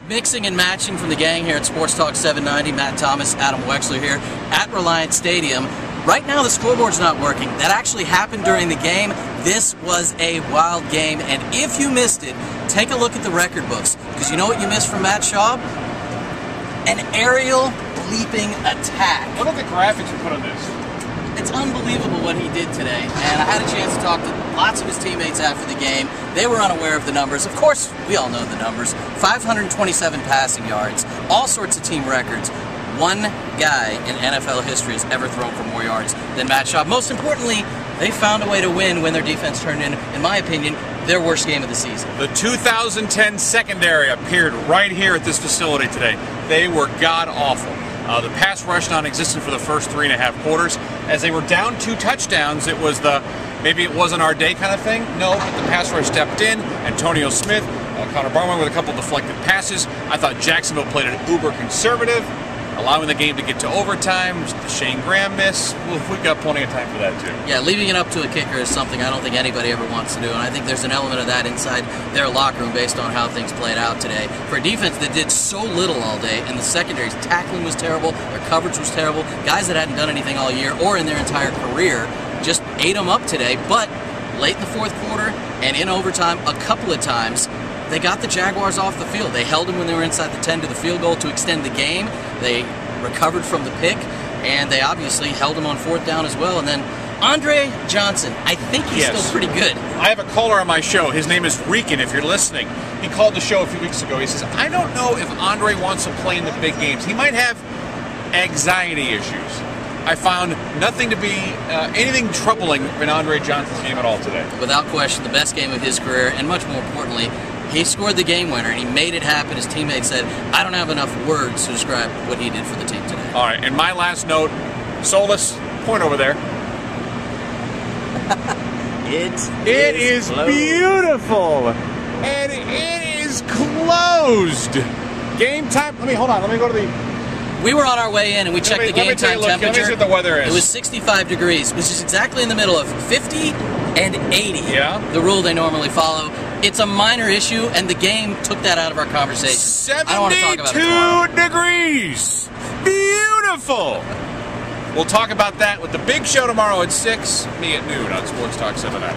Mixing and matching from the gang here at Sports Talk 790. Matt Thomas, Adam Wexler here at Reliant Stadium. Right now the scoreboard's not working. That actually happened during the game. This was a wild game, and if you missed it, take a look at the record books, because you know what you missed from Matt Schaub? An aerial leaping attack. What are the graphics you put on this? It's unbelievable what he did today, and I had a chance to talk to lots of his teammates after the game. They were unaware of the numbers. Of course, we all know the numbers. 527 passing yards, all sorts of team records. One guy in NFL history has ever thrown for more yards than Matt Schaub. Most importantly, they found a way to win when their defense turned in my opinion, their worst game of the season. The 2010 secondary appeared right here at this facility today. They were god-awful. The pass rush non-existent for the first 3.5 quarters. As they were down 2 touchdowns, it was the maybe it wasn't our day kind of thing. No, but the pass rush stepped in. Antonio Smith, Connor Barwin with a couple deflected passes. I thought Jacksonville played it uber conservative, allowing the game to get to overtime. The Shane Graham miss. We've got plenty of time for that too. Yeah, leaving it up to a kicker is something I don't think anybody ever wants to do, and I think there's an element of that inside their locker room based on how things played out today. For a defense that did so little all day, and the secondary's tackling was terrible, their coverage was terrible, guys that hadn't done anything all year or in their entire career just ate them up today. But late in the fourth quarter and in overtime a couple of times, they got the Jaguars off the field. They held them when they were inside the 10 to the field goal to extend the game. They recovered from the pick, and they obviously held him on 4th down as well. And then Andre Johnson, I think he's still pretty good. I have a caller on my show. His name is Rican, if you're listening. He called the show a few weeks ago. He says, I don't know if Andre wants to play in the big games. He might have anxiety issues. I found nothing to be anything troubling in Andre Johnson's game at all today. Without question, the best game of his career, and much more importantly, he scored the game winner, and he made it happen. His teammates said, I don't have enough words to describe what he did for the team today. All right, and my last note, Solus, point over there. It is beautiful, and it is closed. Game time, hold on, let me go to the... We were on our way in and we checked the game time temperature. Let me see what the weather is. It was 65 degrees, which is exactly in the middle of 50 and 80. Yeah. The rule they normally follow. It's a minor issue, and the game took that out of our conversation. 72 degrees. Beautiful. We'll talk about that with the big show tomorrow at 6, me at noon on Sports Talk 790.